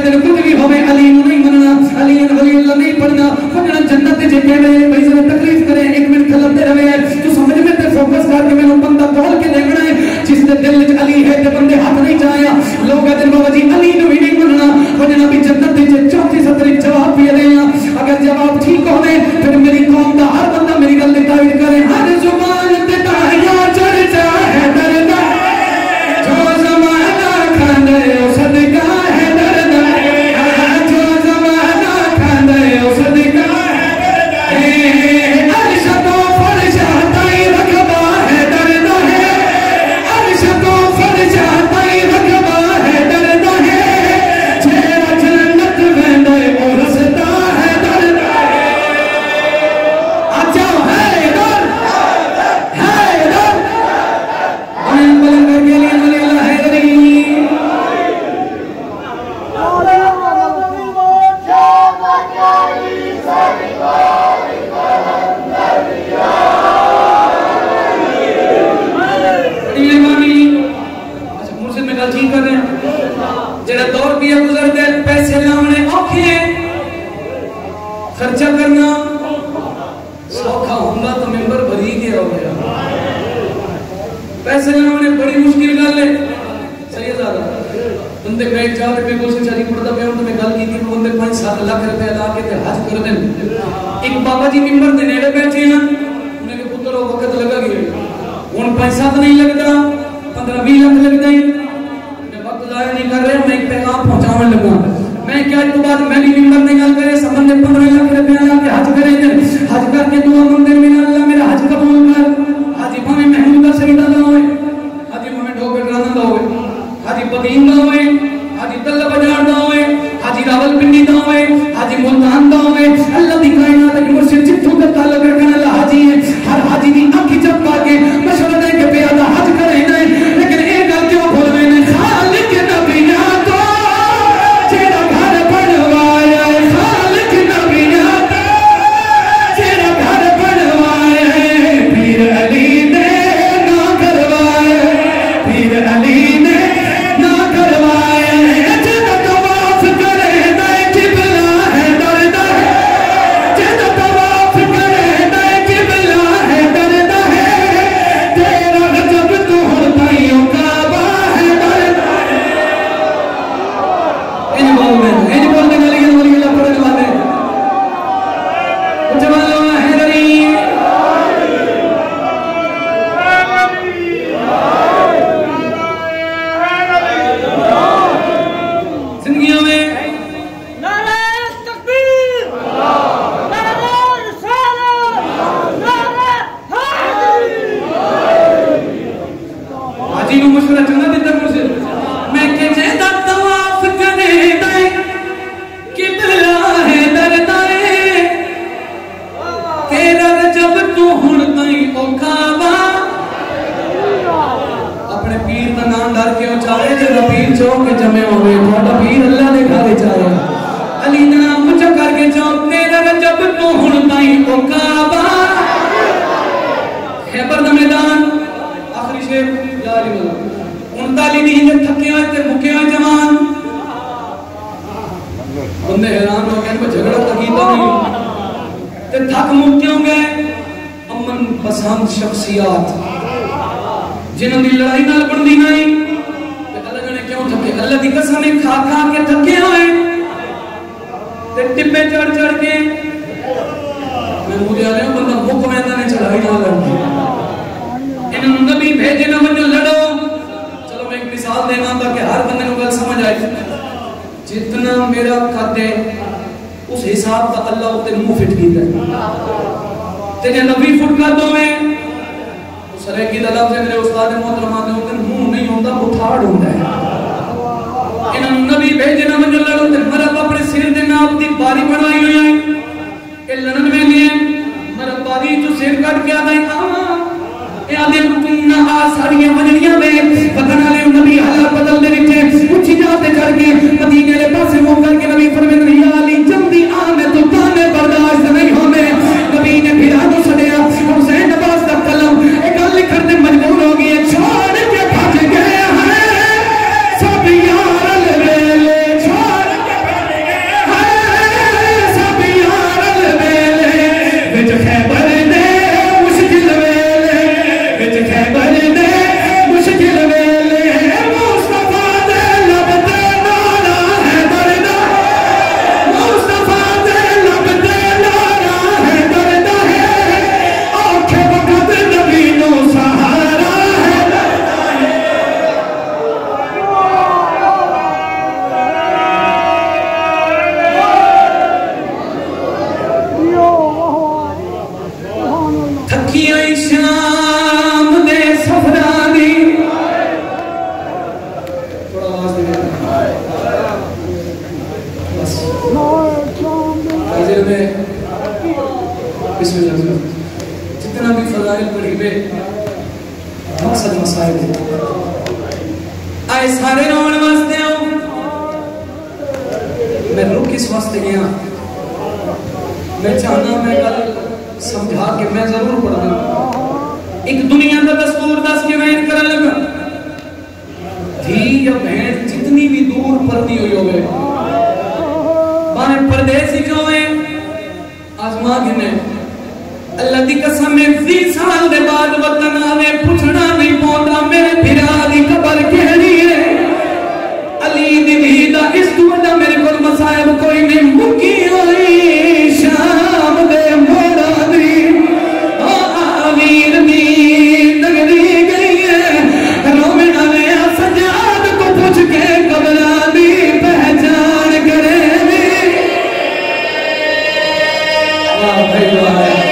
दिन कुछ भी होवे अली नहीं मनना, अली वलील्लाह नहीं पढ़ना, वरना जन्नत जे कहवे भाई जरा तकलीफ करे 1 मिनट खलते रहे तू समझ में ते फोकस करके मैंने बंदा तोल के देखना है जिसके दिल में अली है ते बंदे हाथ नहीं जाया लोग कहते बाबा जी अली नु भी नहीं मनना, वरना भी जन्नत जे चौथी सतरी जवाब भी देना। अगर जवाब ठीक होवे फिर मेरी कौम दा हर बंदा मेरी गल दी तारीफ करे। हर जुबान ते ताया चर्चा है दर्द जो ज़माना खांदे ओ सदका है दर्द जो ज़माना खांदे ओ सदका है अर्शदो फरशा ताई रखबा है दर्द है अर्शदो फरशा ताई रखबा है दर्द है जेरा जन्नत वेंदे ओ रसदा है दर्द अच्छा है इधर बुलंद बुलंद करके लिए अल्लाह है दरी ठीक कर रहे हैं जेड़ा दौर भी गुजरते पैसे लाने औखे खर्चा करना सौखा होगा तो मेंबर भरी गया हो गया पैसे लाने बड़ी मुश्किल गल है सही है ज्यादा बंदे कई 4 रुपए को से चली पड़ता पे तो मैं गल की थी बंदे 5-7 लाख रुपए ला के हज कर देन एक बाबा जी मेंबर दे नेड़े बैठे हैं उन्हें के पुत्रो वक्त लगा गया हुन 5-7 नहीं लगता 15-20 लाख लगता है नहीं कर रहे मैं एक पैगाम पहुंचाने लगा मैं क्या तो बाद मैं भी मेंबर ने गल करे संबंध 15 लाख रुपया ला के हज करे हज करके दुआ मंदिर में अल्लाह मेरा हज कबूल कर हाजी भावे महमूद का सईदा दा होए हाजी भावे ढोके ड्राना दा होए हाजी पदीन दा होए हाजी तल्ला बाजार दा होए हाजी रावलपिंडी दा होए हाजी मुल्तान दा होए अल्लाह दी कायनात के मुर्शिद जिथों का ताल्लुक रखने वाला हाजी है हर हाजी दी आंख चपका के मशवरा दे के प्यादा हज करे ना लेकिन एक गल क्यों भूल गए ने खालिक नबिया तो जेड़ा घर बनवाया खालिक नबिया तो जेड़ा घर बनवाया पीर अली ने ना करवाया पीर अली ने ना करवाया जेड़ा तवाफ करे ना किबला है दर्द है जेड़ा तवाफ करे ना किबला है दर्द है तेरा गजब तो हर भाइयों काबा है दर्द इन बोलने वाले अल्लाह पढ़ने वाले जवानों हैदरी जिंदगियों में नारे तकबीर नारे रिसालत नारे हाजी नु मशवरा चंगा देता मुझसे मैं के जेदा तवाफ करे दे किबला है दर्द है तेरा जब तू हुन तई ओ काबा अपने पीर दा नाम डर के उचारे जेदा पीर चौक के जमे होवे थोड़ा पीर अल्लाह दे घर चाहे अली दा नाम ऊंचा करके जाओ तेरा जब तू हुन तई ओ काबा खैबर दा मैदान आखिरी शेर या अली 39 दी हिजरत थके होए ते मुके होए जवान बंदे हैरान हो गए को झगड़ा तकीदा नहीं ते थक मुक क्यों गए अमन पसंद शख्सियत जिन्हां दी लड़ाई नाल बनदी नहीं ते अल्लाह ने क्यों थके अल्लाह दी कसम है खा खा के थके होए ते टिब्बे चढ़ चढ़ के मैं मुझे आ रहा बंदा मुक वेंदा ने चढ़ाई ना लड़दी इन्हां नबी भेजे ना वनो लड़ो चलो मैं एक मिसाल देना ताकि हर बंदे को गल समझ आए जितना मेरा कद है उस हिसाब का अल्लाह उते मुंह फिट कीता ते जे 90 फुट का दो में उस सरेकी दा लफ्ज मेरे उस्ताद मोहतरमा ने उते मुंह नहीं होंदा मुठाड़ होंदा है इन्हां नबी भेजे ना वनो लड़ो ते मरब अपने सिर दे नाप दी बारी बनाई हुई है ए लड़न में लिए मरब बारी जो सिर काट के आदा है आदे तुमना आ सारियां वजड़ियां में पतन वाले नबी हालात बदल दे विचे ऊंची जाते चढ़ के मदीने के पासे मुंह करके नबी फरमाते या अली जल्दी आ मैं तो ताने बर्दाश्त नहीं होने नबी ने फिर आदो सड़या हुसैन अब्बास दा कलम एक गल लिखण ते मजबूर हो गए छोड़ के भज गए हैं सब यार अलवेले छोड़ के मसाइल पढ़ी वे मकसद मसाइल आए सारे रोन वास्ते आओ मैं रुक किस वास्ते गया मैं चाहना मैं कल समझा के मैं जरूर पढ़ दूं एक दुनिया का दस्तूर दस के मैं कर लगा धी या बहन जितनी भी दूर पढ़ती हुई होवे बाहर परदेसी जो है आजमा के ने अल्लाह दी कसम में 20 साल के बाद वतन आवे पूछना नहीं पौंदा मेरे फिरा दी कबर कहनी है अली दी दा इस दुआ मेरे को मसायब कोई नहीं मुकी होई शाम दे मोड़ा दी ओ आमीर दी नगरी गई है रोवे नाले सजाद को पूछ के कबरा दी पहचान करे दी वाह भाई वाह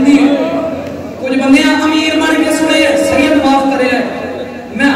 कुछ बंदे अमीर बन के सुने सैयद माफ करे मैं